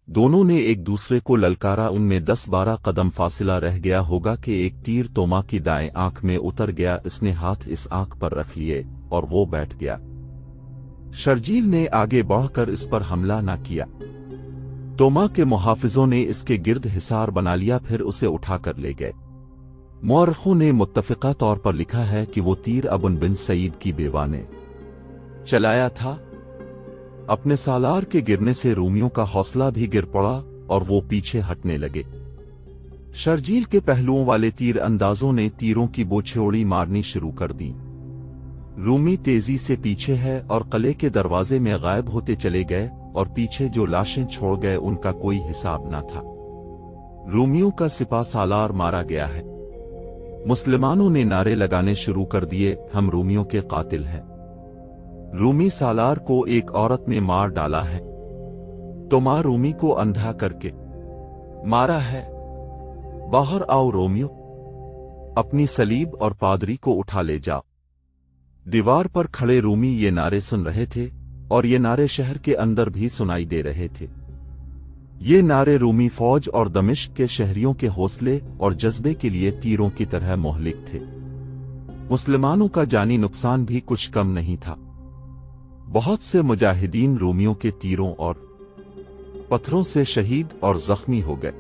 दोनों ने एक दूसरे को ललकारा। उनमें 10-12 कदम फासिला रह गया होगा कि एक तीर तोमा की दाएं आंख में उतर गया। इसने हाथ इस आंख पर रख लिए और वो बैठ गया। शर्जील ने आगे बढ़कर इस पर हमला न किया। तोमा के मुहाफिजों ने इसके गिर्द हिसार बना लिया, फिर उसे उठाकर ले गए। मुअर्रिखों ने मुत्तफ़िक़ा तौर पर लिखा है कि वो तीर अबुन बिन सईद की बेवा ने चलाया था। अपने सालार के गिरने से रूमियों का हौसला भी गिर पड़ा और वो पीछे हटने लगे। शर्जील के पहलुओं वाले तीर अंदाजों ने तीरों की बोछेड़ी मारनी शुरू कर दी। रूमी तेजी से पीछे है और किले के दरवाजे में गायब होते चले गए और पीछे जो लाशें छोड़ गए उनका कोई हिसाब न था। रूमियों का सिपा सालार मारा गया है। मुसलमानों ने नारे लगाने शुरू कर दिए, हम रूमियों के कातिल हैं। रूमी सालार को एक औरत ने मार डाला है। तोमा रूमी को अंधा करके मारा है। बाहर आओ रोमियो, अपनी सलीब और पादरी को उठा ले जाओ। दीवार पर खड़े रूमी ये नारे सुन रहे थे और ये नारे शहर के अंदर भी सुनाई दे रहे थे। ये नारे रूमी फौज और दमिश्क के शहरियों के हौसले और जज्बे के लिए तीरों की तरह मोहलिक थे। मुसलमानों का जानी नुकसान भी कुछ कम नहीं था। बहुत से मुजाहिदीन रूमियों के तीरों और पत्थरों से शहीद और जख्मी हो गए।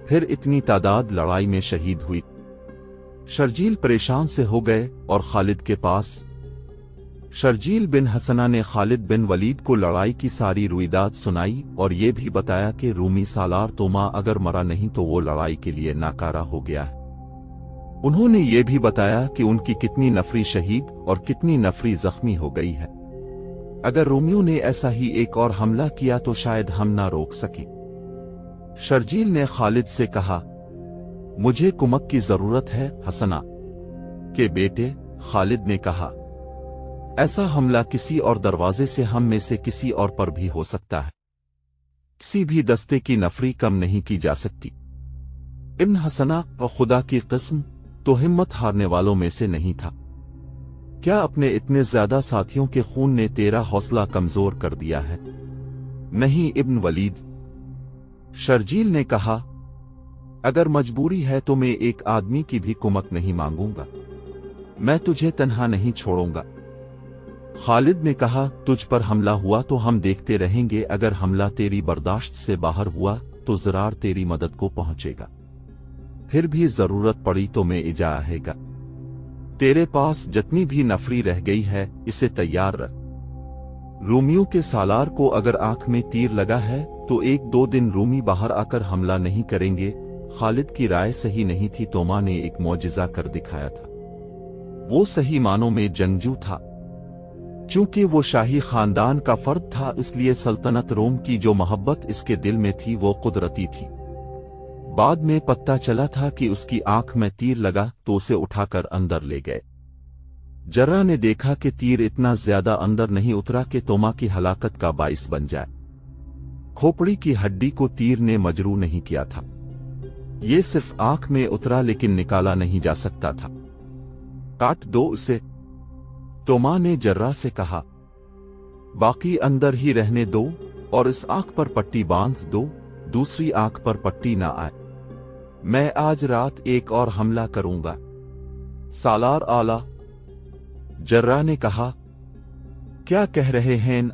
फिर इतनी तादाद लड़ाई में शहीद हुई। शर्जील परेशान से हो गए और खालिद के पास। शर्जील बिन हसना ने खालिद बिन वलीद को लड़ाई की सारी रुईदाद सुनाई और ये भी बताया कि रूमी सालार तोमा अगर मरा नहीं तो वो लड़ाई के लिए नाकारा हो गया है। उन्होंने ये भी बताया कि उनकी कितनी नफरी शहीद और कितनी नफरी जख्मी हो गई है। अगर रोमियो ने ऐसा ही एक और हमला किया तो शायद हम ना रोक सके। शर्जील ने खालिद से कहा, मुझे कुमक की जरूरत है हसना के बेटे। खालिद ने कहा, ऐसा हमला किसी और दरवाजे से हम में से किसी और पर भी हो सकता है। किसी भी दस्ते की नफरी कम नहीं की जा सकती। इब्न हसना और खुदा की कसम तो हिम्मत हारने वालों में से नहीं था। क्या अपने इतने ज्यादा साथियों के खून ने तेरा हौसला कमजोर कर दिया है? नहीं इब्न वलीद, शर्जील ने कहा, अगर मजबूरी है तो मैं एक आदमी की भी कुमक नहीं मांगूंगा। मैं तुझे तन्हा नहीं छोड़ूंगा। खालिद ने कहा, तुझ पर हमला हुआ तो हम देखते रहेंगे। अगर हमला तेरी बर्दाश्त से बाहर हुआ तो ज़रार तेरी मदद को पहुंचेगा। फिर भी जरूरत पड़ी तो मैं इजा आएगा। तेरे पास जितनी भी नफरी रह गई है इसे तैयार रख। रूमियों के सालार को अगर आंख में तीर लगा है तो 1-2 दिन रूमी बाहर आकर हमला नहीं करेंगे। खालिद की राय सही नहीं थी। तोमा ने एक मौजिजा कर दिखाया था। वो सही मानों में जंगजू था। चूंकि वो शाही खानदान का फर्द था इसलिए सल्तनत रोम की जो मोहब्बत इसके दिल में थी वो कुदरती थी। बाद में पता चला था कि उसकी आंख में तीर लगा तो उसे उठाकर अंदर ले गए। जर्रा ने देखा कि तीर इतना ज्यादा अंदर नहीं उतरा कि तोमा की हलाकत का बाइस बन जाए। खोपड़ी की हड्डी को तीर ने मजरू नहीं किया था। ये सिर्फ आंख में उतरा लेकिन निकाला नहीं जा सकता था। काट दो उसे, तोमा ने जर्रा से कहा। बाकी अंदर ही रहने दो और इस आंख पर पट्टी बांध दो, दूसरी आंख पर पट्टी ना आए। मैं आज रात एक और हमला करूंगा। सालार आला, जर्रा ने कहा, क्या कह रहे हैं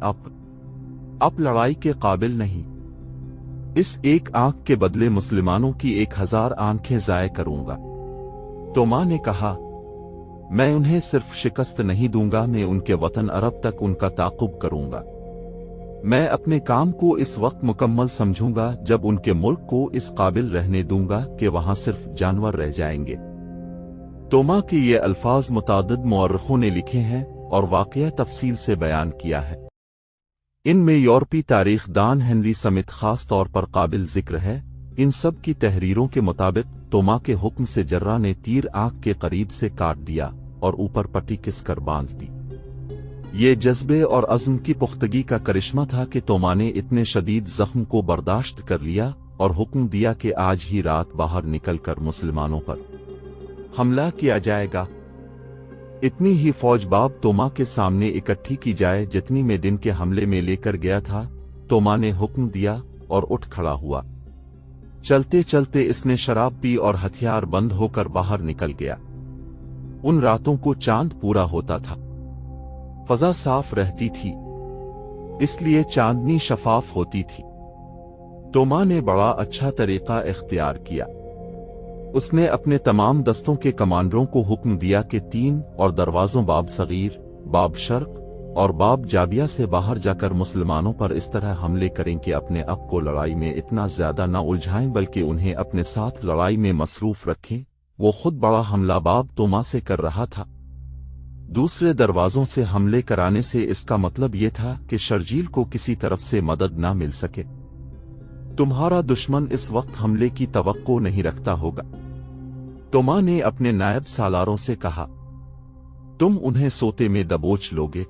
आप लड़ाई के काबिल नहीं। इस एक आंख के बदले मुसलमानों की 1000 आंखें जाए करूंगा। तोमा ने कहा, मैं उन्हें सिर्फ शिकस्त नहीं दूंगा, मैं उनके वतन अरब तक उनका ताक़ुब करूंगा। मैं अपने काम को इस वक्त मुकम्मल समझूंगा जब उनके मुल्क को इस काबिल रहने दूंगा कि वहां सिर्फ जानवर रह जाएंगे। तोमा के ये अल्फाज मुतादिद मुअर्रिखों ने लिखे हैं और वाक़या तफसील से बयान किया है। इनमें यूरोपी तारीख दान हेनरी समिथ खास तौर पर काबिल जिक्र है। इन सब की तहरीरों के मुताबिक तोमा के हुक्म से जर्रा ने तीर आंख के करीब से काट दिया और ऊपर पट्टी किसकर बांध दी। ये जज्बे और अज़्म की पुख्तगी का करिश्मा था कि तोमा ने इतने शदीद जख्म को बर्दाश्त कर लिया और हुक्म दिया कि आज ही रात बाहर निकलकर मुसलमानों पर हमला किया जाएगा। इतनी ही फौज बाब तोमा के सामने इकट्ठी की जाए जितनी में दिन के हमले में लेकर गया था। तोमा ने हुक्म दिया और उठ खड़ा हुआ। चलते चलते इसने शराब पी और हथियार बंद होकर बाहर निकल गया। उन रातों को चांद पूरा होता था, फजा साफ रहती थी, इसलिए चांदनी शफाफ होती थी। तोमा ने बड़ा अच्छा तरीका इख्तियार किया। उसने अपने तमाम दस्तों के कमांडरों को हुक्म दिया कि 3 और दरवाजों बाब सगीर, बाब शर्क और बाब जाबिया से बाहर जाकर मुसलमानों पर इस तरह हमले करें कि अपने आप को लड़ाई में इतना ज्यादा न उलझाएं बल्कि उन्हें अपने साथ लड़ाई में मसरूफ रखें। वो खुद बड़ा हमला बाब तोमा से कर रहा था। दूसरे दरवाजों से हमले कराने से इसका मतलब ये था कि शर्जील को किसी तरफ से मदद ना मिल सके। तुम्हारा दुश्मन इस वक्त हमले की तवक्को नहीं रखता होगा। तोमा ने अपने नायब सालारों से कहा, तुम उन्हें सोते में दबोच लोगे।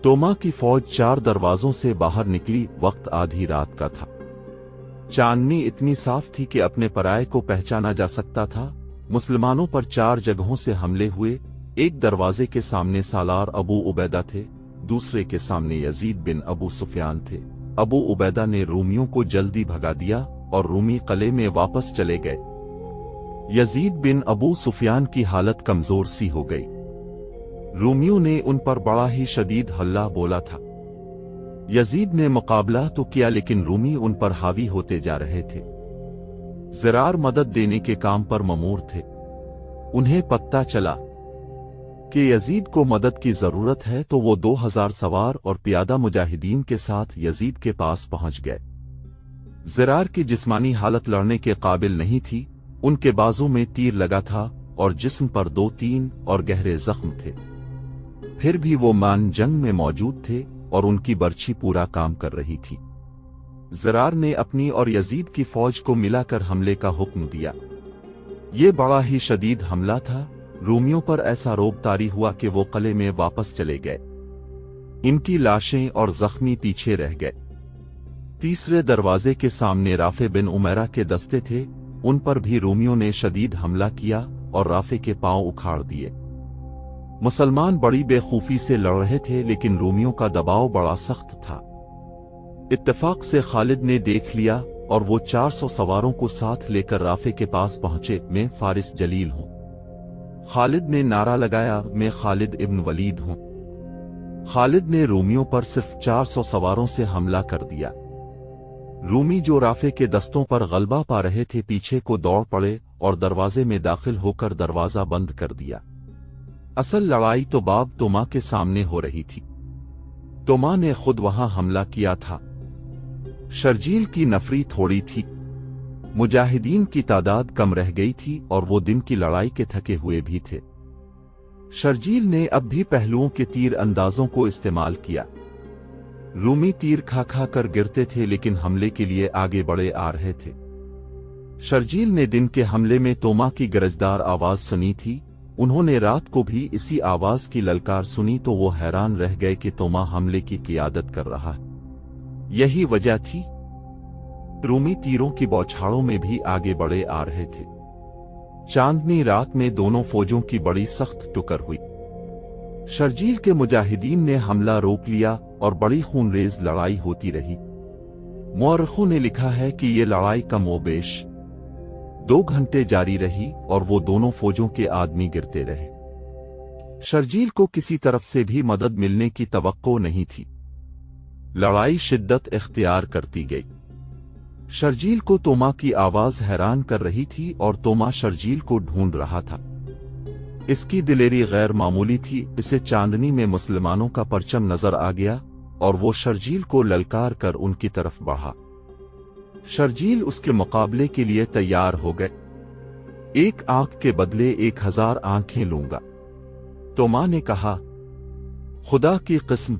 तोमा की फौज 4 दरवाजों से बाहर निकली। वक्त आधी रात का था। चांदनी इतनी साफ थी कि अपने पराये को पहचाना जा सकता था। मुसलमानों पर 4 जगहों से हमले हुए। एक दरवाजे के सामने सालार अबू उबैदा थे, दूसरे के सामने यजीद बिन अबू सुफियान थे। अबू उबैदा ने रूमियों को जल्दी भगा दिया और रूमी किले में वापस चले गए। यजीद बिन अबू सुफियान की हालत कमजोर सी हो गई। रूमियों ने उन पर बड़ा ही शदीद हल्ला बोला था। यजीद ने मुकाबला तो किया लेकिन रूमी उन पर हावी होते जा रहे थे। ज़रार मदद देने के काम पर ममूर थे। उन्हें पता चला कि यजीद को मदद की जरूरत है तो वो 2000 सवार और पियादा मुजाहिदीन के साथ यजीद के पास पहुंच गए। ज़रार की जिस्मानी हालत लड़ने के काबिल नहीं थी। उनके बाजू में तीर लगा था और जिस्म पर 2-3 और गहरे जख्म थे। फिर भी वो मान जंग में मौजूद थे और उनकी बर्छी पूरा काम कर रही थी। ज़रार ने अपनी और यजीद की फौज को मिलाकर हमले का हुक्म दिया। ये बड़ा ही शदीद हमला था। रूमियों पर ऐसा रोब तारी हुआ कि वो किले में वापस चले गए। इनकी लाशें और जख्मी पीछे रह गए। तीसरे दरवाजे के सामने राफे बिन उमैरा के दस्ते थे। उन पर भी रूमियों ने शदीद हमला किया और राफे के पांव उखाड़ दिए। मुसलमान बड़ी बेखूफी से लड़ रहे थे लेकिन रूमियों का दबाव बड़ा सख्त था। इत्तेफाक से खालिद ने देख लिया और वो 400 सवारों को साथ लेकर राफे के पास पहुंचे। मैं फारिस जलील हूं। खालिद ने नारा लगाया, मैं खालिद इब्न वलीद हूं। खालिद ने रूमियों पर सिर्फ 400 सवारों से हमला कर दिया। रूमी जो राफे के दस्तों पर गलबा पा रहे थे पीछे को दौड़ पड़े और दरवाजे में दाखिल होकर दरवाजा बंद कर दिया। असल लड़ाई तो बाब तोमा के सामने हो रही थी। तोमा ने खुद वहां हमला किया था। शर्जील की नफरी थोड़ी थी। मुजाहिदीन की तादाद कम रह गई थी और वो दिन की लड़ाई के थके हुए भी थे। शर्जील ने अब भी पहलुओं के तीर अंदाजों को इस्तेमाल किया। रूमी तीर खा खा कर गिरते थे लेकिन हमले के लिए आगे बढ़े आ रहे थे। शर्जील ने दिन के हमले में तोमा की गरजदार आवाज सुनी थी। उन्होंने रात को भी इसी आवाज की ललकार सुनी तो वो हैरान रह गए कि तोमा हमले की क़ियादत कर रहा है। यही वजह थी। रूमी तीरों की बौछारों में भी आगे बढ़े आ रहे थे। चांदनी रात में दोनों फौजों की बड़ी सख्त टक्कर हुई। शर्जील के मुजाहिदीन ने हमला रोक लिया और बड़ी खूनरेज लड़ाई होती रही। मुअर्रिखों ने लिखा है कि ये लड़ाई कमोबेश 2 घंटे जारी रही और वो दोनों फौजों के आदमी गिरते रहे। शर्जील को किसी तरफ से भी मदद मिलने की तवक्को नहीं थी। लड़ाई शिद्दत इख्तियार करती गई। शर्जील को तोमा की आवाज हैरान कर रही थी और तोमा शर्जील को ढूंढ रहा था। इसकी दिलेरी गैर मामूली थी। इसे चांदनी में मुसलमानों का परचम नजर आ गया और वो शर्जील को ललकार कर उनकी तरफ बढ़ा। शर्जील उसके मुकाबले के लिए तैयार हो गए। एक आंख के बदले 1000 आंखें लूंगा। तोमा ने कहा, खुदा की कसम,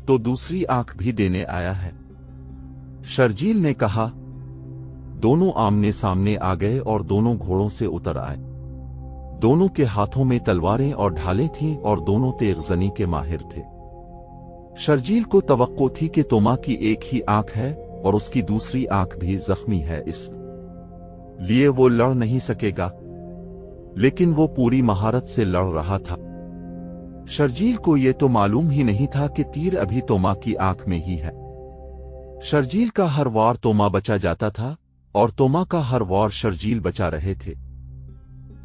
तो दूसरी आंख भी देने आया है। शर्जील ने कहा। दोनों आमने सामने आ गए और दोनों घोड़ों से उतर आए। दोनों के हाथों में तलवारें और ढालें थीं और दोनों तेगजनी के माहिर थे। शर्जील को तवक्को थी कि तोमा की एक ही आंख है और उसकी दूसरी आंख भी जख्मी है, इस लिए वो लड़ नहीं सकेगा, लेकिन वो पूरी महारत से लड़ रहा था। शर्जील को ये तो मालूम ही नहीं था कि तीर अभी तोमा की आंख में ही है। शर्जील का हर वार तोमा बचा जाता था और तोमा का हर वार शर्जील बचा रहे थे।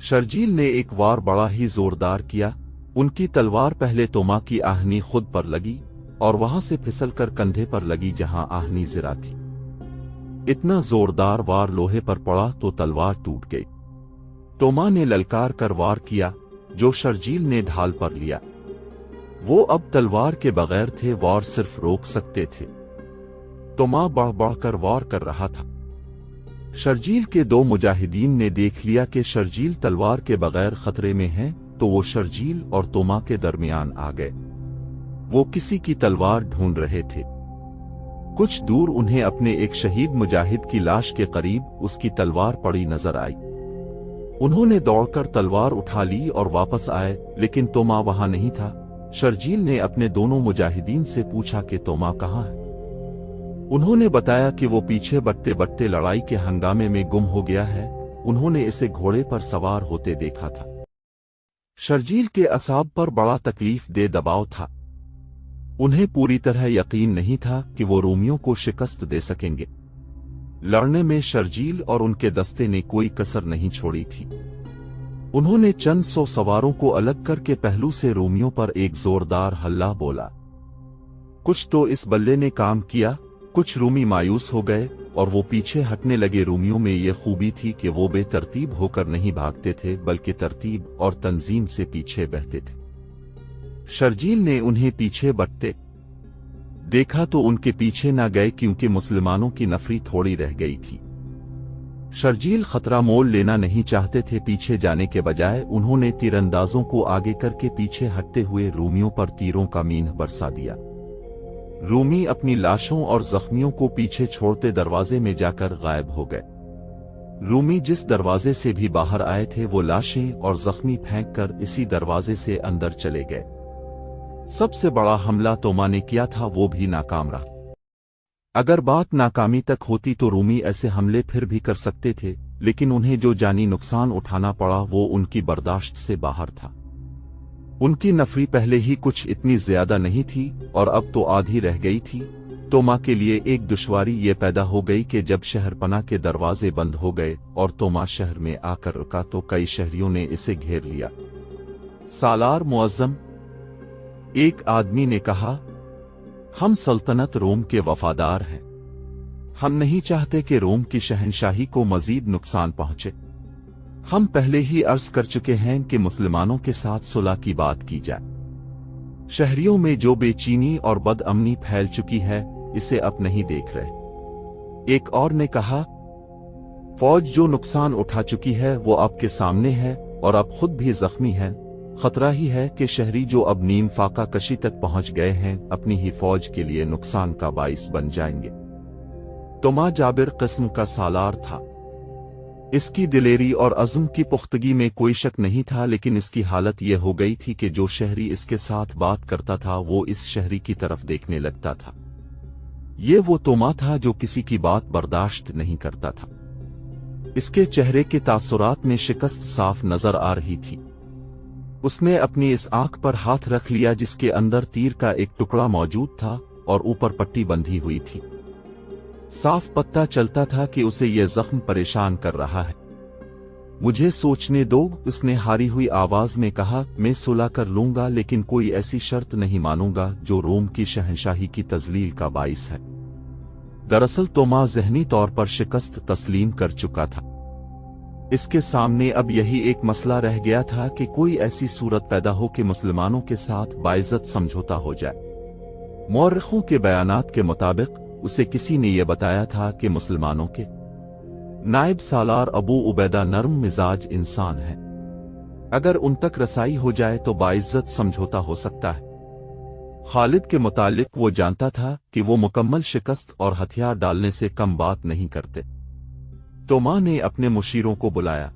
शर्जील ने एक वार बड़ा ही जोरदार किया। उनकी तलवार पहले तोमा की आहनी खुद पर लगी और वहां से फिसलकर कंधे पर लगी जहां आहनी ज़रा थी। इतना जोरदार वार लोहे पर पड़ा तो तलवार टूट गई। तोमा ने ललकार कर वार किया जो शर्जील ने ढाल पर लिया। वो अब तलवार के बगैर थे, वार सिर्फ रोक सकते थे। तोमा बढ़ बढ़कर वार कर रहा था। शर्जील के दो मुजाहिदीन ने देख लिया कि शर्जील तलवार के बगैर खतरे में है, तो वो शर्जील और तोमा के दरमियान आ गए। वो किसी की तलवार ढूंढ रहे थे। कुछ दूर उन्हें अपने एक शहीद मुजाहिद की लाश के करीब उसकी तलवार पड़ी नजर आई। उन्होंने दौड़कर तलवार उठा ली और वापस आए, लेकिन तोमा वहां नहीं था। शर्जील ने अपने दोनों मुजाहिदीन से पूछा कि तोमा कहाँ है। उन्होंने बताया कि वो पीछे बढ़ते बढ़ते लड़ाई के हंगामे में गुम हो गया है। उन्होंने इसे घोड़े पर सवार होते देखा था। शर्जील के असाब पर बड़ा तकलीफ दे दबाव था। उन्हें पूरी तरह यकीन नहीं था कि वो रोमियों को शिकस्त दे सकेंगे। लड़ने में शर्जील और उनके दस्ते ने कोई कसर नहीं छोड़ी थी। उन्होंने चंद सौ सवारों को अलग करके पहलू से रोमियों पर एक जोरदार हल्ला बोला। कुछ तो इस बल्ले ने काम किया। कुछ रूमी मायूस हो गए और वो पीछे हटने लगे। रूमियों में ये खूबी थी कि वो बेतरतीब होकर नहीं भागते थे, बल्कि तरतीब और तंजीम से पीछे बहते थे। शर्जील ने उन्हें पीछे बढ़ते देखा तो उनके पीछे न गए, क्योंकि मुसलमानों की नफरी थोड़ी रह गई थी। शर्जील खतरा मोल लेना नहीं चाहते थे। पीछे जाने के बजाय उन्होंने तीरंदाजों को आगे करके पीछे हटते हुए रूमियों पर तीरों का मीन बरसा दिया। रूमी अपनी लाशों और जख्मियों को पीछे छोड़ते दरवाजे में जाकर गायब हो गए। रूमी जिस दरवाजे से भी बाहर आए थे वो लाशें और जख्मी फेंककर इसी दरवाजे से अंदर चले गए। सबसे बड़ा हमला तोमा ने किया था, वो भी नाकाम रहा। अगर बात नाकामी तक होती तो रूमी ऐसे हमले फिर भी कर सकते थे, लेकिन उन्हें जो जानी नुकसान उठाना पड़ा वो उनकी बर्दाश्त से बाहर था। उनकी नफरी पहले ही कुछ इतनी ज्यादा नहीं थी और अब तो आधी रह गई थी। तोमा के लिए एक दुश्वारी ये पैदा हो गई कि जब शहरपना के दरवाजे बंद हो गए और तोमा शहर में आकर रुका तो कई शहरियों ने इसे घेर लिया। सालार मुअज्जम, एक आदमी ने कहा, हम सल्तनत रोम के वफादार हैं। हम नहीं चाहते कि रोम की शहंशाही को मजीद नुकसान पहुंचे। हम पहले ही अर्ज कर चुके हैं कि मुसलमानों के साथ सुलह की बात की जाए। शहरियों में जो बेचैनी और बदअमनी फैल चुकी है, इसे अब नहीं देख रहे। एक और ने कहा, फौज जो नुकसान उठा चुकी है वो आपके सामने है और अब खुद भी जख्मी है। खतरा ही है कि शहरी जो अब नीम फाका कशी तक पहुंच गए हैं, अपनी ही फौज के लिए नुकसान का बाइस बन जाएंगे। तोमा जाबिर किस्म का सालार था। इसकी दिलेरी और अज़्म की पुख्तगी में कोई शक नहीं था, लेकिन इसकी हालत यह हो गई थी कि जो शहरी इसके साथ बात करता था वो इस शहरी की तरफ देखने लगता था। ये वो तोमा था जो किसी की बात बर्दाश्त नहीं करता था। इसके चेहरे के तासुरात में शिकस्त साफ नजर आ रही थी। उसने अपनी इस आंख पर हाथ रख लिया जिसके अंदर तीर का एक टुकड़ा मौजूद था और ऊपर पट्टी बंधी हुई थी। साफ पता चलता था कि उसे यह जख्म परेशान कर रहा है। मुझे सोचने दो, उसने हारी हुई आवाज में कहा। मैं सुलह कर लूंगा, लेकिन कोई ऐसी शर्त नहीं मानूंगा जो रोम की शहंशाही की तजलील का बाइस है। दरअसल तोमा ज़हनी तौर पर शिकस्त तस्लीम कर चुका था। इसके सामने अब यही एक मसला रह गया था कि कोई ऐसी सूरत पैदा हो कि मुसलमानों के साथ बाइज्जत समझौता हो जाए। मौरखों के बयानात के मुताबिक उसे किसी ने यह बताया था कि मुसलमानों के नायब सालार अबू उबैदा नर्म मिजाज इंसान है। अगर उन तक रसाई हो जाए तो बाइज्जत समझौता हो सकता है। खालिद के मुतालिक वो जानता था कि वो मुकम्मल शिकस्त और हथियार डालने से कम बात नहीं करते। तोमा ने अपने मुशीरों को बुलाया।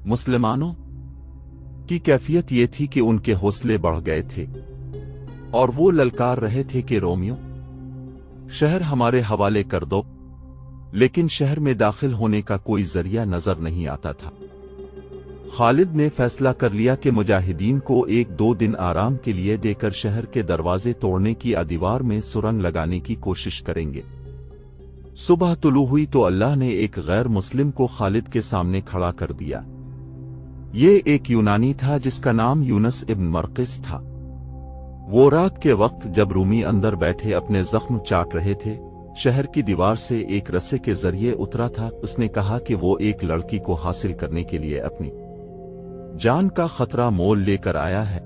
मुसलमानों की कैफियत ये थी कि उनके हौसले बढ़ गए थे और वो ललकार रहे थे कि रोमियो, शहर हमारे हवाले कर दो, लेकिन शहर में दाखिल होने का कोई जरिया नजर नहीं आता था। खालिद ने फैसला कर लिया कि मुजाहिदीन को 1-2 दिन आराम के लिए देकर शहर के दरवाजे तोड़ने की दीवार में सुरंग लगाने की कोशिश करेंगे। सुबह तुलू हुई तो अल्लाह ने एक गैर मुस्लिम को खालिद के सामने खड़ा कर दिया। ये एक यूनानी था जिसका नाम यूनस इब्न मरकिस था। वो रात के वक्त जब रूमी अंदर बैठे अपने जख्म चाट रहे थे, शहर की दीवार से एक रस्से के जरिए उतरा था। उसने कहा कि वो एक लड़की को हासिल करने के लिए अपनी जान का खतरा मोल लेकर आया है।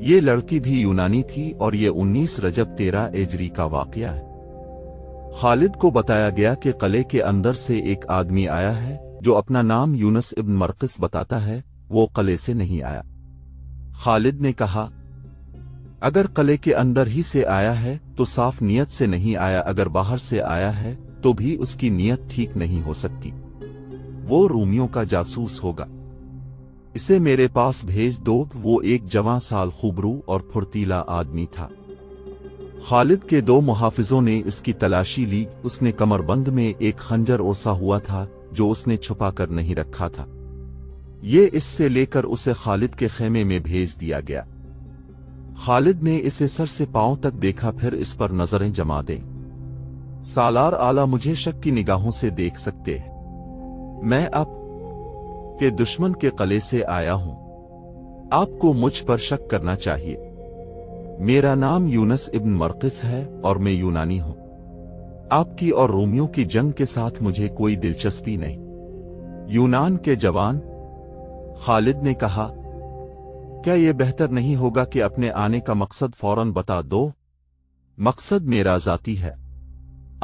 ये लड़की भी यूनानी थी और ये 19 रजब 13 एजरी का वाकया है। खालिद को बताया गया कि किले के अंदर से एक आदमी आया है जो अपना नाम यूनस इब्न मरकिस बताता है। वो किले से नहीं आया। खालिद ने कहा, अगर किले के अंदर ही से आया है तो साफ नियत से नहीं आया, अगर बाहर से आया है तो भी उसकी नियत ठीक नहीं हो सकती। वो रूमियों का जासूस होगा। इसे मेरे पास भेज दो। वो एक जवां साल खुबरू और फुर्तीला आदमी था। खालिद के 2 मुहाफिजों ने इसकी तलाशी ली। उसने कमरबंद में एक खंजर ओसा हुआ था जो उसने छुपा कर नहीं रखा था। ये इससे लेकर उसे खालिद के खेमे में भेज दिया गया। खालिद ने इसे सर से पांव तक देखा, फिर इस पर नजरें जमा दें। सालार आला मुझे शक की निगाहों से देख सकते हैं। मैं आप के दुश्मन के किले से आया हूं। आपको मुझ पर शक करना चाहिए। मेरा नाम यूनस इब्न मरकिस है और मैं यूनानी हूं। आपकी और रोमियों की जंग के साथ मुझे कोई दिलचस्पी नहीं। यूनान के जवान, खालिद ने कहा, क्या यह बेहतर नहीं होगा कि अपने आने का मकसद फौरन बता दो? मकसद मेरा जाती है।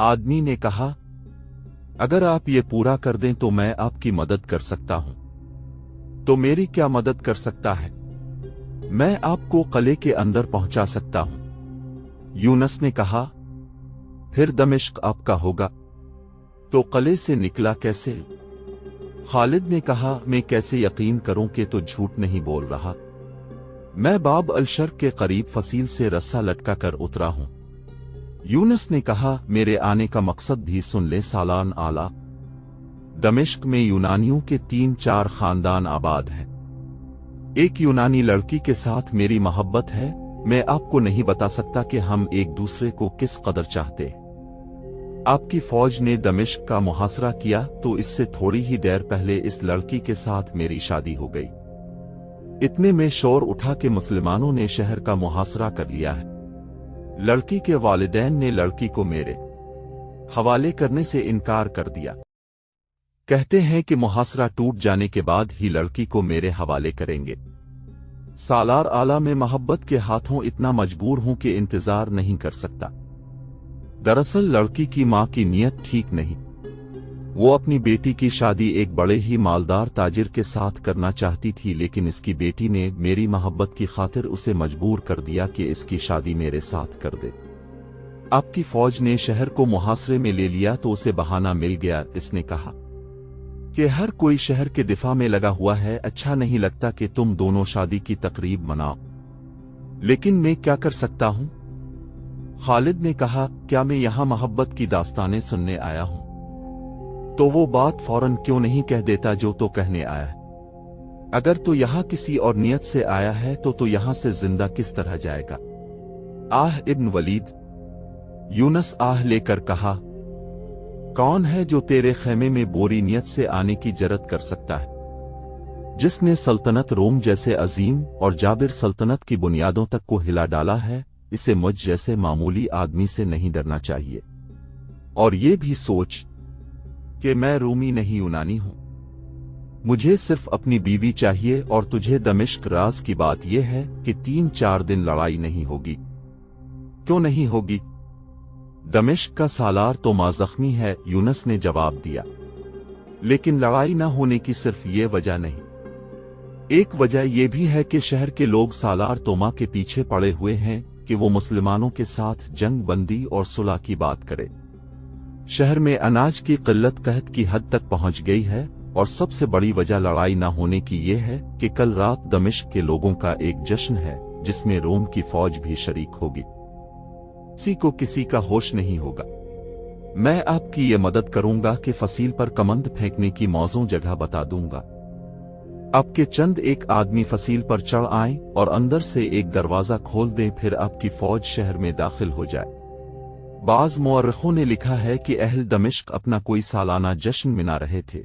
आदमी ने कहा, अगर आप ये पूरा कर दें तो मैं आपकी मदद कर सकता हूं। तो मेरी क्या मदद कर सकता है? मैं आपको किले के अंदर पहुंचा सकता हूं। यूनस ने कहा, फिर दमिश्क आपका होगा। तो किले से निकला कैसे? खालिद ने कहा, मैं कैसे यकीन करूं कि तो झूठ नहीं बोल रहा। मैं बाब अल-शर्क के करीब फसील से रस्सा लटका कर उतरा हूं। यूनस ने कहा, मेरे आने का मकसद भी सुन ले सालान आला। दमिश्क में यूनानियों के 3-4 खानदान आबाद हैं। एक यूनानी लड़की के साथ मेरी मोहब्बत है। मैं आपको नहीं बता सकता कि हम एक दूसरे को किस कदर चाहते। आपकी फौज ने दमिश्क का मुहासरा किया तो इससे थोड़ी ही देर पहले इस लड़की के साथ मेरी शादी हो गई। इतने में शोर उठा कि मुसलमानों ने शहर का मुहासरा कर लिया है। लड़की के वालिदैन ने लड़की को मेरे हवाले करने से इनकार कर दिया। कहते हैं कि मुहासरा टूट जाने के बाद ही लड़की को मेरे हवाले करेंगे। सालार आला में मोहब्बत के हाथों इतना मजबूर हूं कि इंतजार नहीं कर सकता। दरअसल लड़की की मां की नीयत ठीक नहीं। वो अपनी बेटी की शादी एक बड़े ही मालदार ताजिर के साथ करना चाहती थी, लेकिन इसकी बेटी ने मेरी मोहब्बत की खातिर उसे मजबूर कर दिया कि इसकी शादी मेरे साथ कर दे। आपकी फौज ने शहर को मुहासरे में ले लिया तो उसे बहाना मिल गया। इसने कहा कि हर कोई शहर के दिफा में लगा हुआ है, अच्छा नहीं लगता कि तुम दोनों शादी की तकरीब मनाओ। लेकिन मैं क्या कर सकता हूं? खालिद ने कहा, क्या मैं यहां मोहब्बत की दास्तानें सुनने आया हूं? तो वो बात फौरन क्यों नहीं कह देता जो तो कहने आया है? अगर तो यहां किसी और नियत से आया है तो यहां से जिंदा किस तरह जाएगा? आह इब्न वलीद, यूनस आह लेकर कहा, कौन है जो तेरे खेमे में बोरी नियत से आने की जरत कर सकता है? जिसने सल्तनत रोम जैसे अजीम और जाबिर सल्तनत की बुनियादों तक को हिला डाला है, इसे मुझ जैसे मामूली आदमी से नहीं डरना चाहिए। और ये भी सोच कि मैं रूमी नहीं यूनानी हूं। मुझे सिर्फ अपनी बीवी चाहिए और तुझे दमिश्क। राज की बात यह है कि 3-4 दिन लड़ाई नहीं होगी। क्यों नहीं होगी? दमिश्क का सालार तो मां जख्मी है, यूनस ने जवाब दिया। लेकिन लड़ाई न होने की सिर्फ ये वजह नहीं, एक वजह यह भी है कि शहर के लोग सालार तोमा के पीछे पड़े हुए हैं कि वो मुसलमानों के साथ जंग बंदी और सुलह की बात करे। शहर में अनाज की किल्लत कहत की हद तक पहुंच गई है और सबसे बड़ी वजह लड़ाई न होने की यह है कि कल रात दमिश्क के लोगों का एक जश्न है जिसमें रोम की फौज भी शरीक होगी। किसी को किसी का होश नहीं होगा। मैं आपकी ये मदद करूंगा कि फसील पर कमंद फेंकने की मौजूद जगह बता दूंगा। आपके चंद एक आदमी फसील पर चढ़ आएं और अंदर से एक दरवाजा खोल दें, फिर आपकी फौज शहर में दाखिल हो जाए। बाज़ मुअर्रिखों ने लिखा है कि अहल दमिश्क अपना कोई सालाना जश्न मना रहे थे।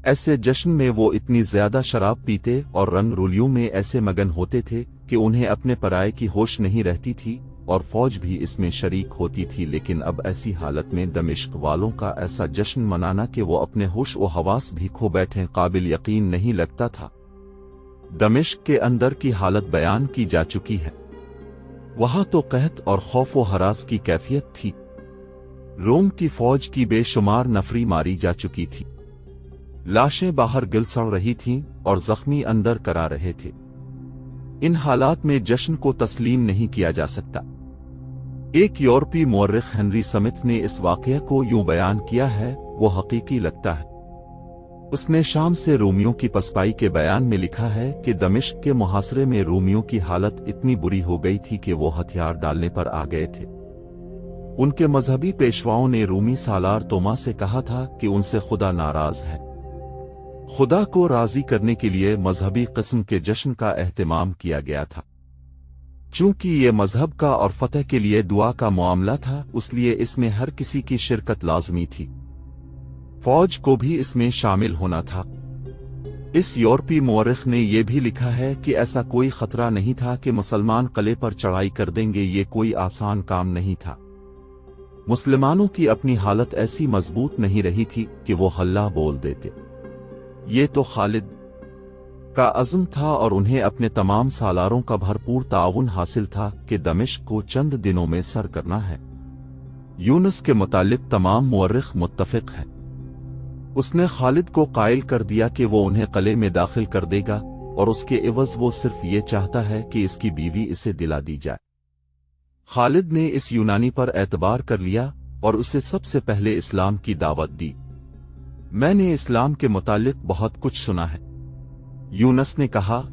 ऐसे जश्न में वो इतनी ज्यादा शराब पीते और रंग रोलियों में ऐसे मगन होते थे कि उन्हें अपने पराये की होश नहीं रहती थी और फौज भी इसमें शरीक होती थी। लेकिन अब ऐसी हालत में दमिश्क वालों का ऐसा जश्न मनाना कि वो अपने होश व हवास भी खो बैठे काबिल यकीन नहीं लगता था। दमिश्क के अंदर की हालत बयान की जा चुकी है। वहां तो कहत और खौफ व हरास की कैफियत थी। रोम की फौज की बेशुमार नफरी मारी जा चुकी थी। लाशें बाहर गिल सड़ रही थीं और जख्मी अंदर करा रहे थे। इन हालात में जश्न को तस्लीम नहीं किया जा सकता। एक यूरोपीय मुअर्रिख हेनरी स्मिथ ने इस वाक़या को यूं बयान किया है, वो हकीकी लगता है। उसने शाम से रोमियों की पसपाई के बयान में लिखा है कि दमिश्क के मुहासरे में रोमियों की हालत इतनी बुरी हो गई थी कि वो हथियार डालने पर आ गए थे। उनके मजहबी पेशवाओं ने रूमी सालार तोमा से कहा था कि उनसे खुदा नाराज है। खुदा को राजी करने के लिए मजहबी किस्म के जश्न का एहतमाम किया गया था। चूंकि ये मजहब का और फतह के लिए दुआ का मामला था, इसलिए इसमें हर किसी की शिरकत लाजमी थी। फौज को भी इसमें शामिल होना था। इस यूरोपीय मुअर्रिख ने यह भी लिखा है कि ऐसा कोई खतरा नहीं था कि मुसलमान किले पर चढ़ाई कर देंगे। ये कोई आसान काम नहीं था। मुसलमानों की अपनी हालत ऐसी मजबूत नहीं रही थी कि वो हल्ला बोल देते। ये तो खालिद का अज़्म था और उन्हें अपने तमाम सालारों का भरपूर ताउन हासिल था कि दमिश्क को चंद दिनों में सर करना है। यूनुस के मुतालिक तमाम मुअर्रिख मुत्तफिक हैं। उसने खालिद को कायल कर दिया कि वो उन्हें किले में दाखिल कर देगा और उसके एवज वो सिर्फ ये चाहता है कि इसकी बीवी इसे दिला दी जाए। खालिद ने इस यूनानी पर एतबार कर लिया और उसे सबसे पहले इस्लाम की दावत दी। मैंने इस्लाम के मुतालिक बहुत कुछ सुना है, यूनुस ने कहा,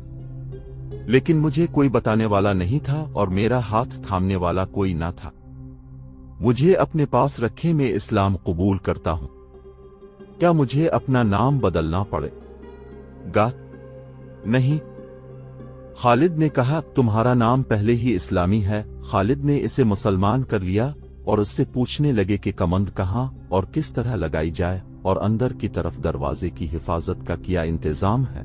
लेकिन मुझे कोई बताने वाला नहीं था और मेरा हाथ थामने वाला कोई ना था। मुझे अपने पास रखे मैं इस्लाम कबूल करता हूं। क्या मुझे अपना नाम बदलना पड़ेगा? नहीं। खालिद ने कहा, तुम्हारा नाम पहले ही इस्लामी है। खालिद ने इसे मुसलमान कर लिया और उससे पूछने लगे कि कमंद कहां और किस तरह लगाई जाए और अंदर की तरफ दरवाजे की हिफाजत का क्या इंतजाम है।